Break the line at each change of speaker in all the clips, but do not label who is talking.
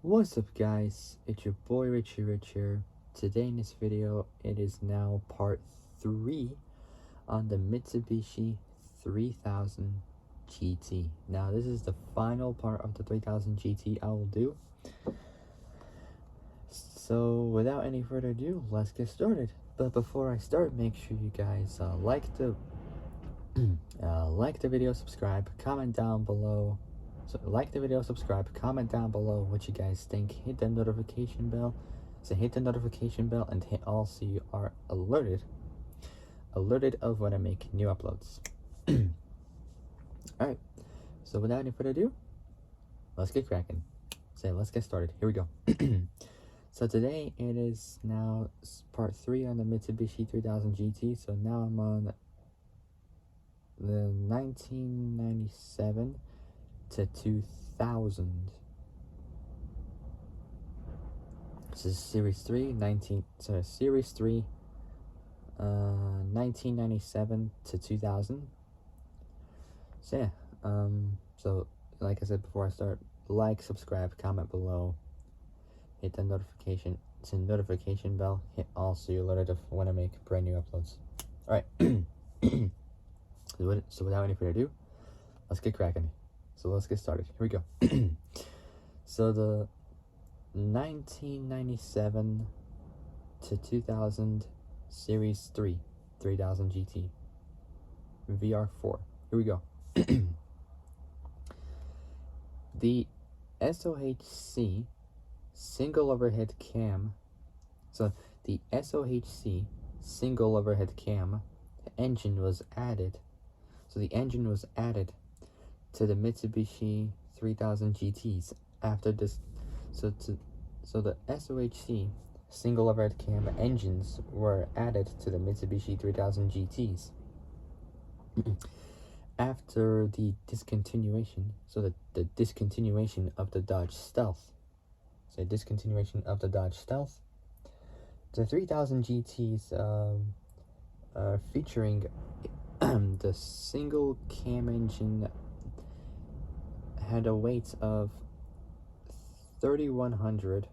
What's up guys, it's your boy Richie Rich here. Today in this video, it is now part 3 on the Mitsubishi 3000 GT. Now this is the final part of the 3000 GT I will do. So without any further ado, let's get started. But before I start, make sure you guys like the video, subscribe, comment down below. So like the video, subscribe, comment down below what you guys think, hit the notification bell. So hit the notification bell and hit all so you are alerted of when I make new uploads. Alright, so without any further ado, let's get cracking. So let's get started. Here we go. So today it is now part 3 on the Mitsubishi 3000 GT. So now I'm on the 1997 to 2000. This is Series 3, Series 3, 1997 to 2000. So yeah, so like I said before I start, like, subscribe, comment below, hit the notification bell, hit all so you're alerted of when I make brand new uploads. Alright, so without any further ado, let's get cracking. So let's get started. Here we go. So the 1997 to 2000 Series 3 3000 GT VR4. Here we go. The SOHC single overhead cam. So the SOHC single overhead cam engine was added. So the engine was added to the Mitsubishi 3000 GTs after this. So the SOHC single overhead cam engines were added to the Mitsubishi 3000 GTs after the discontinuation. So the discontinuation of the Dodge Stealth. So discontinuation of the Dodge Stealth. The 3000 GTs featuring the single cam engine had a weight of 3,100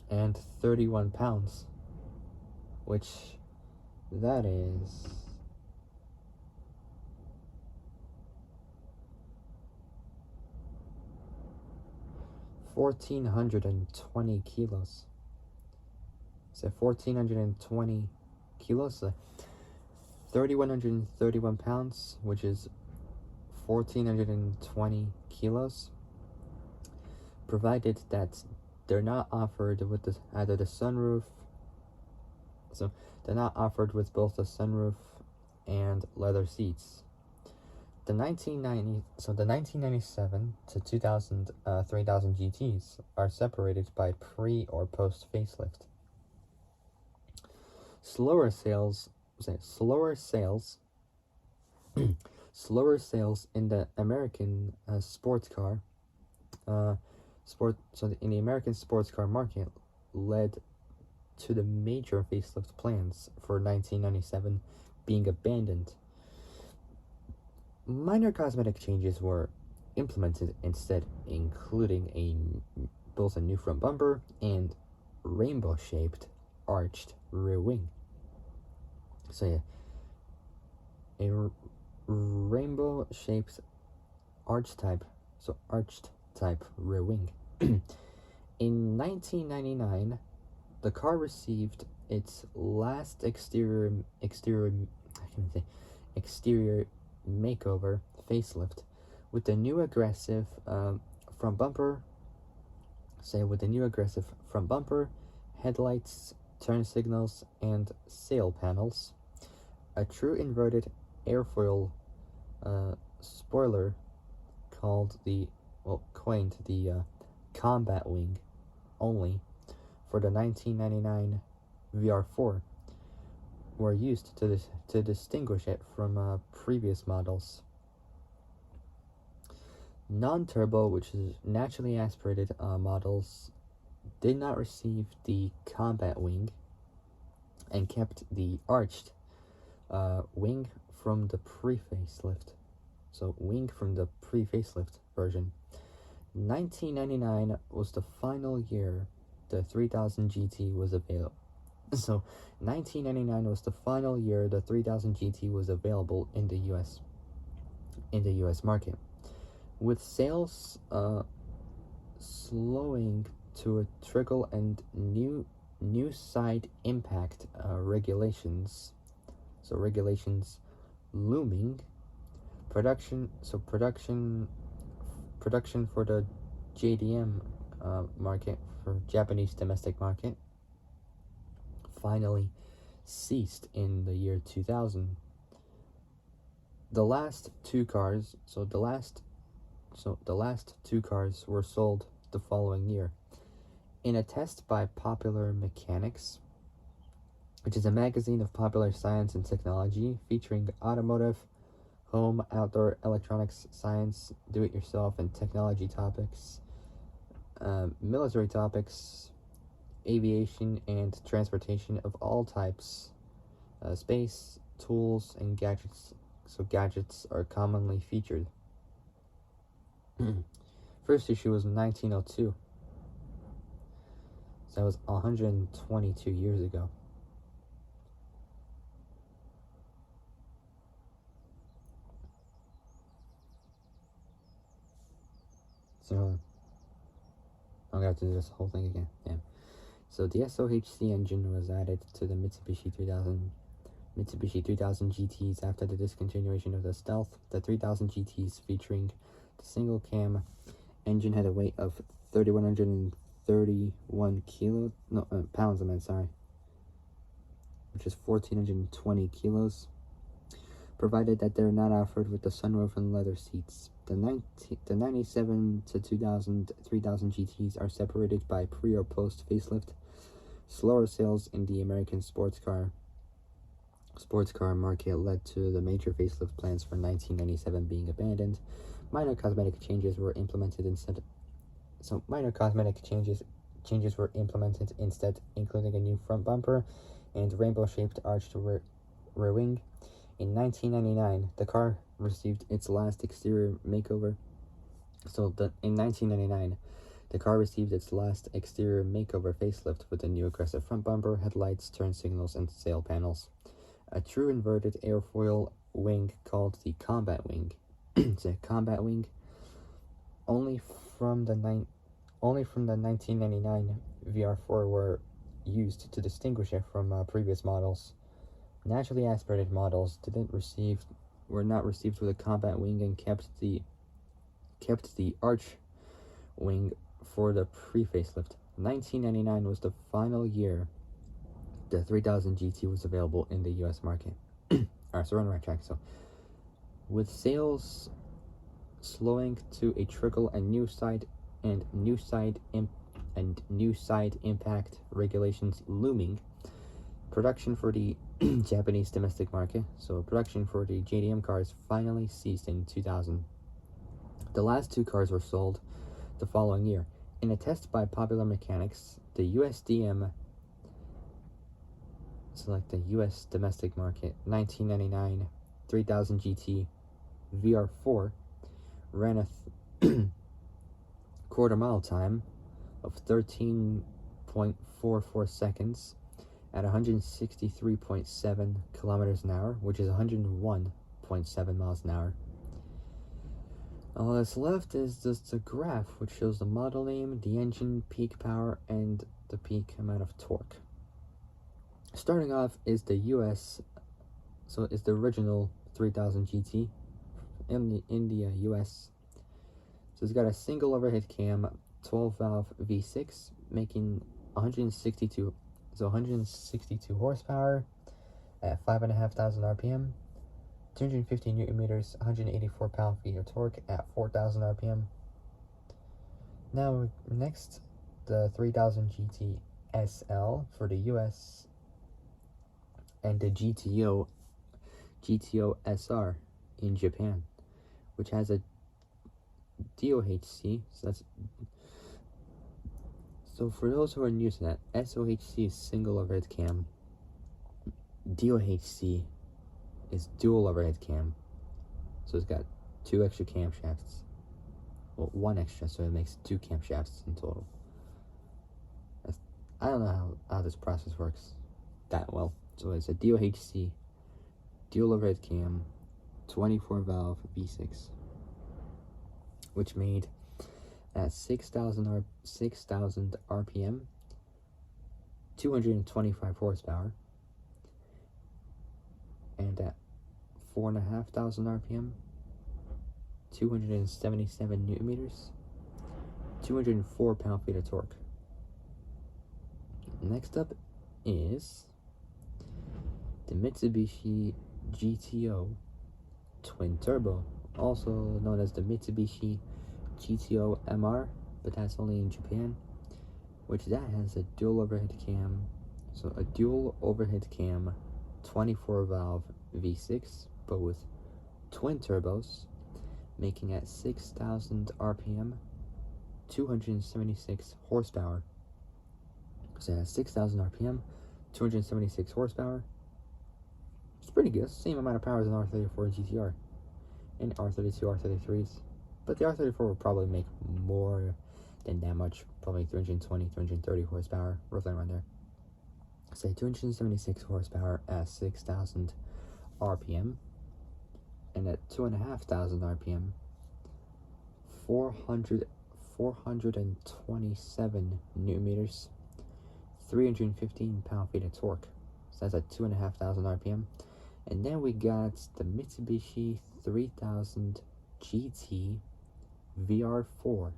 and 31 pounds, which that is 1,420 kilos. So 1,420 kilos, 3,131 pounds, which is 1,420 kilos, provided that they're not offered with either the sunroof. So they're not offered with both the sunroof and leather seats. The 1997 to 2000 3000 GTs are separated by pre or post facelift. Slower sales in the American sports car in the American sports car market led to the major facelift plans for 1997 being abandoned. Minor cosmetic changes were implemented instead, including both a new front bumper and rainbow-shaped arched rear wing. So yeah, a rainbow-shaped arched type rear wing. In 1999, the car received its last exterior makeover facelift with the new aggressive front bumper. Headlights, turn signals, and sail panels, a true inverted airfoil spoiler coined the combat wing only for the 1999 VR4 were used to distinguish it from previous models. Non-turbo, which is naturally aspirated models, did not receive the combat wing and kept the arched wing from the pre-facelift. So wing from the pre-facelift version. 1999 was the final year the 3000 GT was available. So 1999 was the final year the 3000 GT was available in the US market, with sales slowing to a trickle and new side impact regulations. So regulations looming. Production for the JDM market, for Japanese domestic market, finally ceased in the year 2000. The last two cars were sold the following year. In a test by Popular Mechanics, which is a magazine of popular science and technology featuring automotive, home, outdoor electronics, science, do-it-yourself, and technology topics, military topics, aviation and transportation of all types, space, tools, and gadgets. So gadgets are commonly featured. First issue was in 1902. So that was 122 years ago. So I'm gonna have to do this whole thing again. Yeah. So the SOHC engine was added to the Mitsubishi 3000 GTs after the discontinuation of the Stealth. The 3000 GTs, featuring the single cam engine, had a weight of 3,131 pounds. Which is 1,420 kilos. Provided that they're not offered with the sunroof and leather seats. The 97 to 2000 3000 GTs are separated by pre or post facelift. Slower sales in the American sports car market led to the major facelift plans for 1997 being abandoned. Minor cosmetic changes were implemented instead, including a new front bumper and rainbow-shaped arched rear wing. In 1999, the car received its last exterior makeover. In 1999, the car received its last exterior makeover facelift with a new aggressive front bumper, headlights, turn signals, and sail panels. A true inverted airfoil wing called the combat wing. It's a combat wing. Only from the 1999 VR4 were used to distinguish it from previous models. Naturally aspirated models were not received with a combat wing and kept the arch wing for the pre-facelift. 1999 was the final year the 3000 GT was available in the US market. Alright, so we're on the right track. So, with sales slowing to a trickle and new side impact regulations looming, production for the Japanese domestic market, so production for the JDM cars, finally ceased in 2000. The last two cars were sold the following year. In a test by Popular Mechanics, the USDM, select the US domestic market, 1999 3000 GT VR4 ran a quarter mile time of 13.44 seconds at 163.7 kilometers an hour, which is 101.7 miles an hour. All that's left is just a graph which shows the model name, the engine, peak power, and the peak amount of torque. Starting off is the original 3000 GT in the US. So it's got a single overhead cam, 12 valve V6, making 162 horsepower at 5,500 RPM, 250 newton meters, 184 pound-feet of torque at 4,000 RPM. Now next, the 3000 GT SL for the US, and the GTO SR in Japan, which has a DOHC. So for those who are new to that, SOHC is single overhead cam. DOHC is dual overhead cam. So it's got two extra camshafts. well, one extra, so it makes 2 camshafts in total. I don't know how this process works that well. So it's a DOHC, dual overhead cam, 24 valve V6, which made at 6,000 RPM, 225 horsepower, and at 4,500 RPM, 277 newton meters, 204 pound-feet of torque. Next up is the Mitsubishi GTO twin turbo, also known as the Mitsubishi GTO MR, but that's only in Japan, which that has a dual overhead cam, 24 valve V6, but with twin turbos, making at 6,000 RPM, 276 horsepower. So at 6,000 RPM, 276 horsepower. It's pretty good. It's the same amount of power as an R34 GTR and R32, R33s. But the R34 will probably make more than that much, probably 320, 330 horsepower, roughly around there. Say 276 horsepower at 6,000 RPM, and at 2,500 RPM, 427 newton meters, 315 pound-feet of torque. So that's at 2,500 RPM. And then we got the Mitsubishi 3000 GT VR4.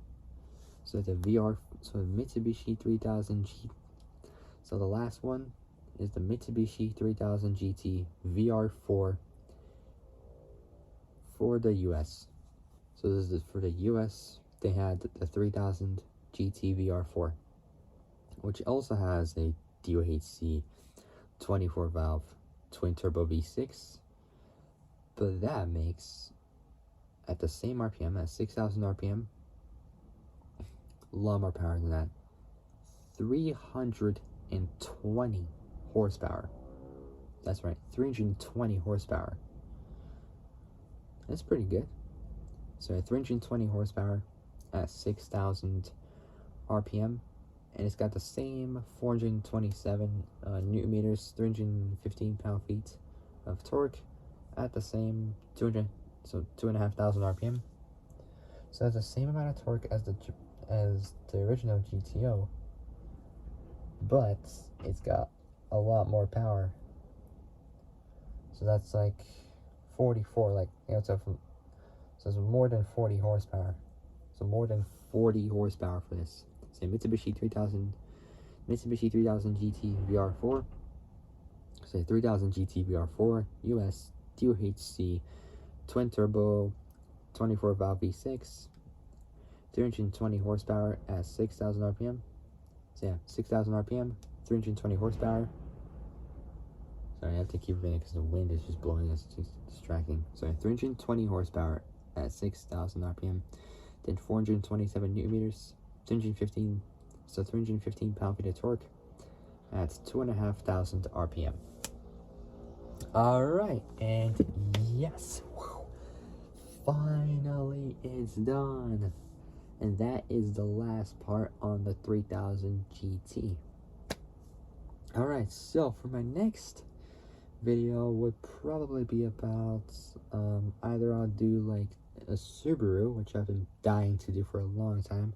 So the Mitsubishi 3000 G. So the last one is the Mitsubishi 3000 GT VR4 for the US. So this is for the US. They had the 3000 GT VR4, which also has a DOHC 24 valve twin turbo V6, but that makes, at the same RPM, at 6,000 RPM, a lot more power than that, 320 horsepower. That's right, 320 horsepower. That's pretty good. So 320 horsepower at 6,000 RPM, and it's got the same 427 newton meters, 315 pound-feet of torque at the same 2,500 RPM. So it's the same amount of torque as the original GTO, but it's got a lot more power. So that's like 44, so it's more than 40 horsepower. So more than 40 horsepower for this. Say Mitsubishi 3000 GT VR4. Say 3000 GT VR4 US DOHC twin turbo 24 valve V6, 320 horsepower at 6,000 RPM. So yeah, 6,000 RPM, 320 horsepower. Sorry, I have to keep reading because the wind is just blowing. It's just distracting. Sorry, 320 horsepower at 6,000 RPM. Then 427 newton meters, 315 pound-feet of torque at 2,500 RPM. Alright, and yes, finally it's done. And that is the last part on the 3000 GT. Alright, so for my next video would probably be about either I'll do like a Subaru, which I've been dying to do for a long time.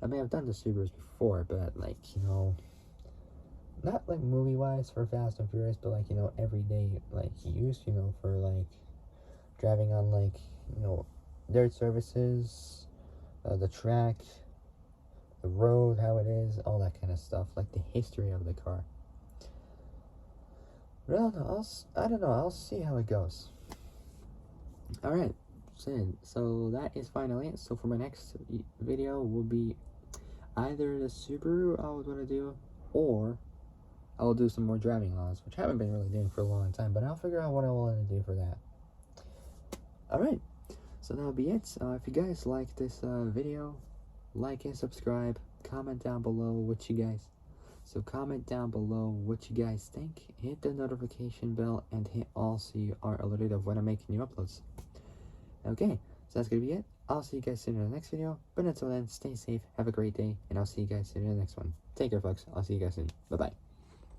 I mean, I've done the Subarus before, but like, not like movie wise for Fast and Furious, but like, everyday like use, for like driving on like, dirt surfaces, the track, the road, how it is, all that kind of stuff, like the history of the car. But I don't know, I'll see how it goes. Alright, so that is finally it. So for my next video will be either the Subaru I would want to do, or I'll do some more driving laws, which I haven't been really doing for a long time, but I'll figure out what I want to do for that. Alright, so that'll be it. If you guys like this video, like and subscribe, comment down below what you guys think, hit the notification bell, and hit all so you are alerted of when I make new uploads. Okay, so that's gonna be it. I'll see you guys soon in the next video. But until then, stay safe, have a great day, and I'll see you guys soon in the next one. Take care, folks. I'll see you guys soon. Bye-bye.